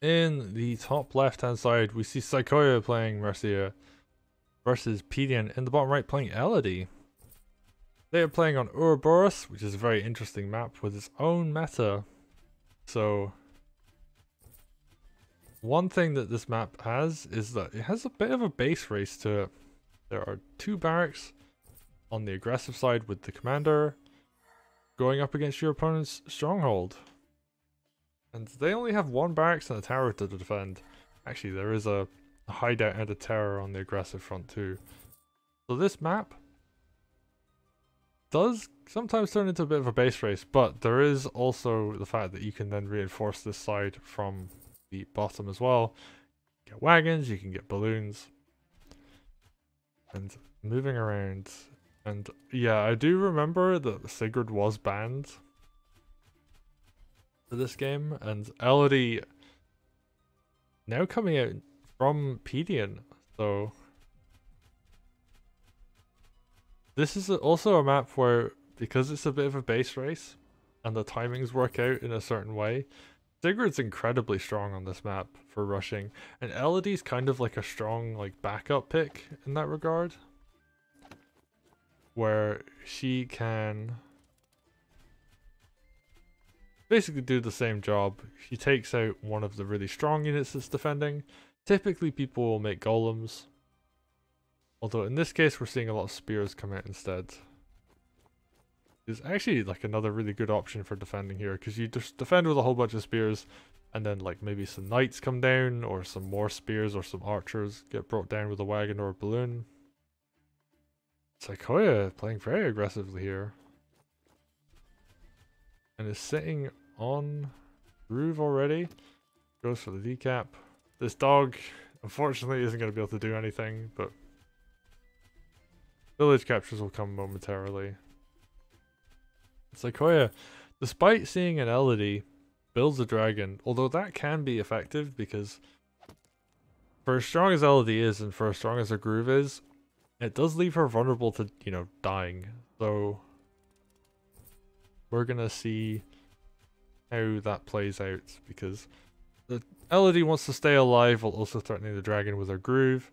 In the top left hand side, we see Saikoya playing Mercia versus Pedient in the bottom right playing Elodie. They are playing on Uroboros, which is a very interesting map with its own meta. So, one thing that this map has is that it has a bit of a base race to it. There are two barracks on the aggressive side with the commander going up against your opponent's stronghold. And they only have one barracks and a tower to defend. Actually, there is a hideout and a tower on the aggressive front too. So this map does sometimes turn into a bit of a base race, but there is also the fact that you can then reinforce this side from the bottom as well. Get wagons, you can get balloons. And moving around. And yeah, I do remember that Sigurd was banned for this game, and Elodie now coming out from Pedient, so this is also a map where, because it's a bit of a base race and the timings work out in a certain way, Sigurd's incredibly strong on this map for rushing, and Elodie's kind of like a strong like backup pick in that regard, where she can basically do the same job. She takes out one of the really strong units that's defending. Typically people will make golems, although in this case we're seeing a lot of spears come out instead. It's actually like another really good option for defending here, because you just defend with a whole bunch of spears and then like maybe some knights come down or some more spears or some archers get brought down with a wagon or a balloon. Saikoya playing very aggressively here. And is sitting on groove already. Goes for the decap. This dog, unfortunately, isn't going to be able to do anything, but village captures will come momentarily. Saikoya, despite seeing an Elodie, builds a dragon, although that can be effective because for as strong as Elodie is and for as strong as her groove is, it does leave her vulnerable to, you know, dying. So we're gonna see how that plays out, because the Elodie wants to stay alive while also threatening the dragon with her groove.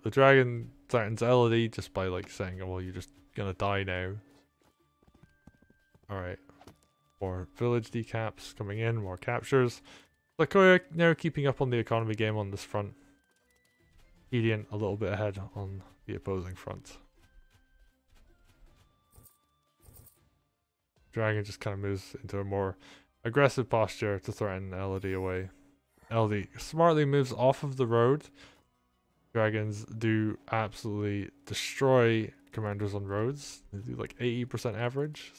The dragon threatens Elodie just by like saying, oh, well, you're just gonna die now. Alright. More village decaps coming in, more captures. Saikoya now keeping up on the economy game on this front. Pedient a little bit ahead on the opposing front. Dragon just kind of moves into a more aggressive posture to threaten Elodie away. Elodie smartly moves off of the road. Dragons do absolutely destroy commanders on roads. They do like 80% average.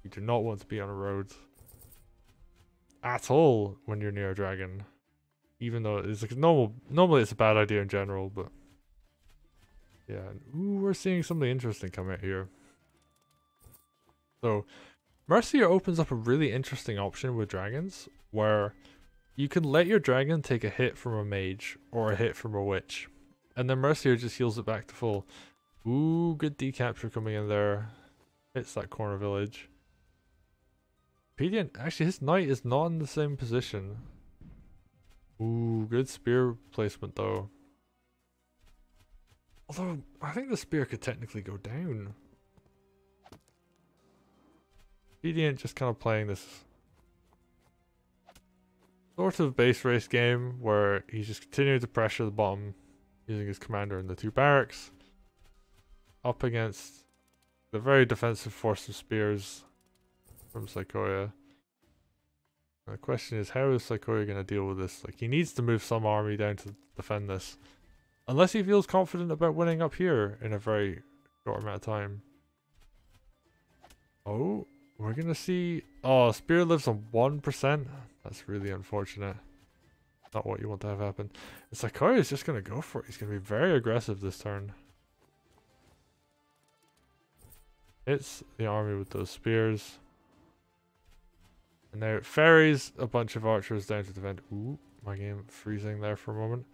You do not want to be on a road at all when you're near a dragon. Even though it's like normally it's a bad idea in general, but yeah. Ooh, we're seeing something interesting come out here. So Mercia opens up a really interesting option with dragons, where you can let your dragon take a hit from a mage or a hit from a witch, and then Mercia just heals it back to full. Ooh, good decapture coming in there. Hits that corner village. Pedient, actually his knight is not in the same position. Ooh, good spear placement though. Although, I think the spear could technically go down. Pedient just kind of playing this sort of base race game where he's just continuing to pressure the bottom using his commander and the two barracks up against the very defensive force of spears from Saikoya. The question is, how is Saikoya going to deal with this? Like, he needs to move some army down to defend this, unless he feels confident about winning up here in a very short amount of time. Oh, we're gonna see. Oh, spear lives on 1%. That's really unfortunate. Not what you want to have happen. And Saikoya is just gonna go for it. He's gonna be very aggressive this turn. Hits the army with those spears. And now it ferries a bunch of archers down to defend. Ooh, my game freezing there for a moment.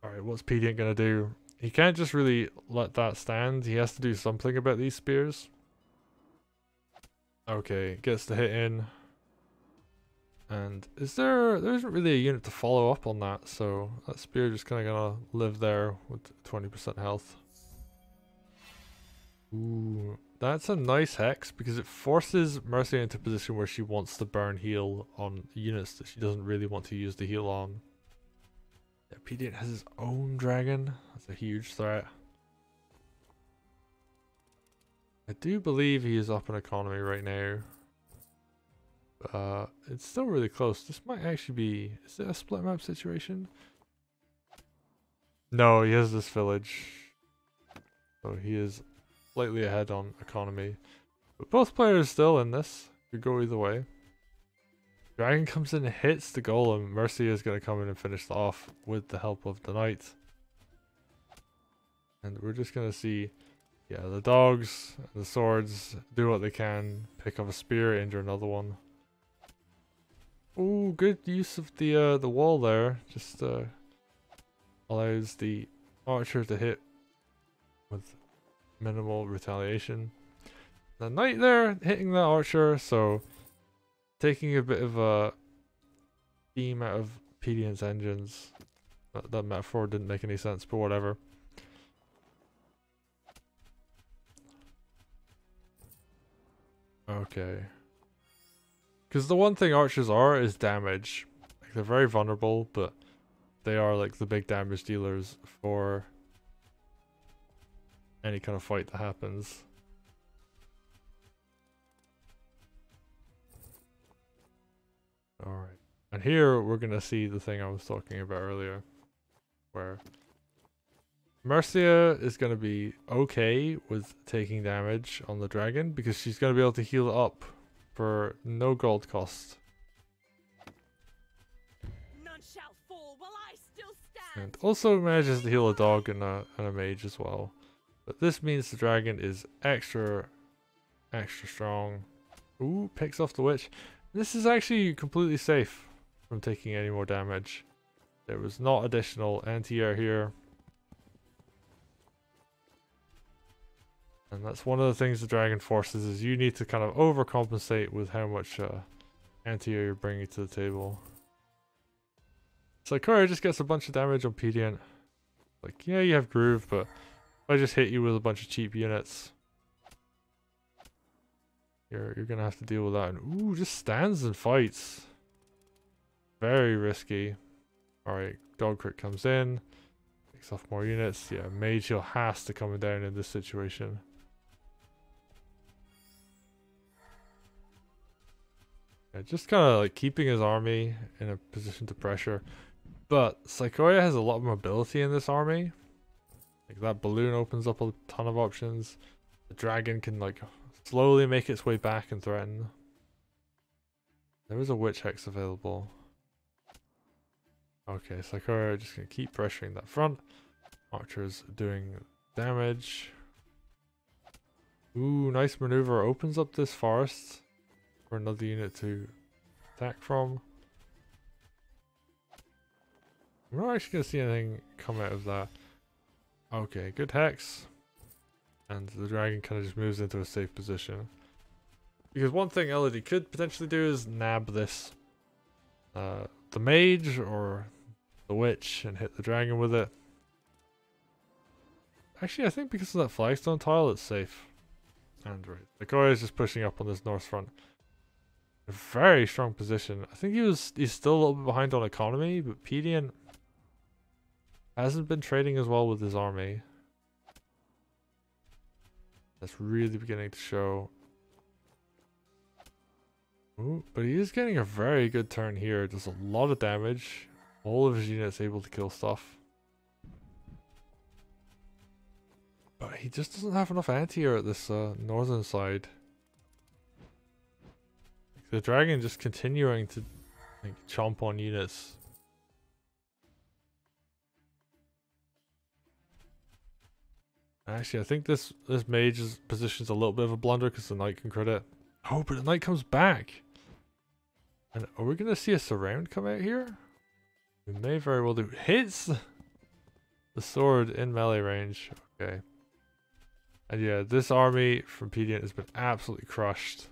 Alright, what's Pedient gonna do? He can't just really let that stand. He has to do something about these spears. Okay, gets the hit in. And there isn't really a unit to follow up on that, so that spear just kind of gonna live there with 20% health. Ooh, that's a nice hex because it forces Mercia into a position where she wants to burn heal on units that she doesn't really want to use the heal on. Yeah, Pedient has his own dragon. That's a huge threat. I do believe he is up in economy right now. It's still really close. This might actually be... Is it a split map situation? No, he has this village. So he is slightly ahead on economy. But both players still in this. Could go either way. Dragon comes in and hits the golem. Mercia is going to come in and finish it off with the help of the knight. And we're just going to see... Yeah, the dogs, the swords do what they can. Pick up a spear, injure another one. Oh, good use of the wall there. Just allows the archer to hit with minimal retaliation. The knight there hitting the archer, so taking a bit of a beam out of Pedient's engines. That metaphor didn't make any sense, but whatever. Okay. Because the one thing archers are is damage. Like, they're very vulnerable, but they are like the big damage dealers for any kind of fight that happens. Alright. And here we're going to see the thing I was talking about earlier. Where Mercia is going to be okay with taking damage on the dragon because she's going to be able to heal it up for no gold cost. None shall fall while I still stand. And also manages to heal a dog and a mage as well. But this means the dragon is extra strong. Ooh, picks off the witch. This is actually completely safe from taking any more damage. There was not additional anti-air here. And that's one of the things the dragon forces is you need to kind of overcompensate with how much anti-air you're bringing to the table. Saikoya just gets a bunch of damage on Pedient. Like, yeah, you have Groove, but if I just hit you with a bunch of cheap units, you're gonna have to deal with that. And ooh, just stands and fights. Very risky. Alright, dog crit comes in. Takes off more units. Yeah, mage heal has to come down in this situation. Yeah, just kind of like keeping his army in a position to pressure. But Saikoya has a lot of mobility in this army. Like that balloon opens up a ton of options. The dragon can like slowly make its way back and threaten. There is a witch hex available. Okay, Saikoya just gonna keep pressuring that front. Archers doing damage. Ooh, nice maneuver. Opens up this forest for another unit to attack from. We're not actually gonna see anything come out of that. Okay, good hex. And the dragon kind of just moves into a safe position. Because one thing Elodie could potentially do is nab this the mage or the witch and hit the dragon with it. Actually, I think because of that flagstone tile, it's safe. And right, Saikoya is just pushing up on this north front. A very strong position. I think he's still a little bit behind on economy, but Pedient hasn't been trading as well with his army. That's really beginning to show. Ooh, but he is getting a very good turn here. Does a lot of damage. All of his units able to kill stuff. But he just doesn't have enough anti-air at this northern side. The dragon just continuing to like chomp on units. Actually, I think this mage's position's a little bit of a blunder because the knight can crit it. Oh, but the knight comes back. And are we going to see a surround come out here? We may very well do. Hits the sword in melee range. Okay. And yeah, this army from Pedient has been absolutely crushed.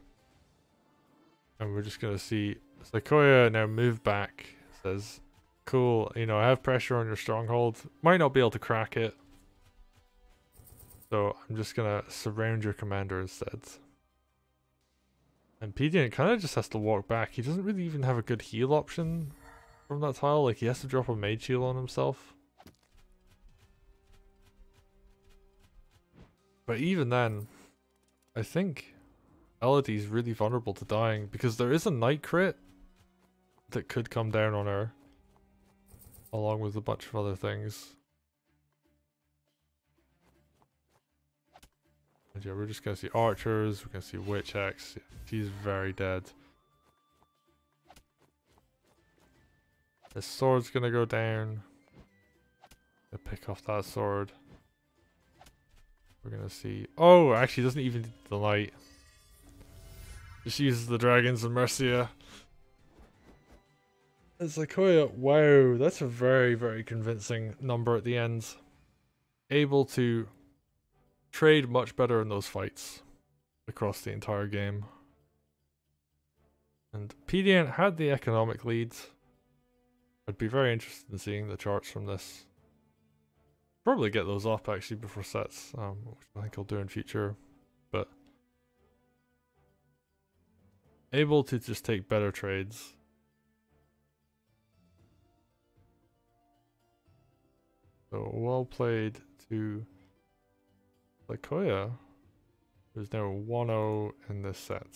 And And we're just gonna see Saikoya now move back. Says, cool, you know, I have pressure on your stronghold. Might not be able to crack it. So I'm just gonna surround your commander instead. And Pedient kind of just has to walk back. He doesn't really even have a good heal option from that tile. Like, he has to drop a mage heal on himself. But even then, I think Elodie's really vulnerable to dying because there is a night crit that could come down on her, along with a bunch of other things. And yeah, we're just gonna see archers, we're gonna see witch hex. Yeah, she's very dead. His sword's gonna go down. Gonna pick off that sword. We're gonna see. Oh, actually, doesn't even need the light. Just uses the dragons and Mercia. It's like, oh yeah, wow, that's a very, very convincing number at the end. Able to trade much better in those fights across the entire game. And Pedient had the economic leads. I'd be very interested in seeing the charts from this. Probably get those up actually before sets, which I think I'll do in future. But able to just take better trades. So well played to Saikoya, who's now 1-0 in this set.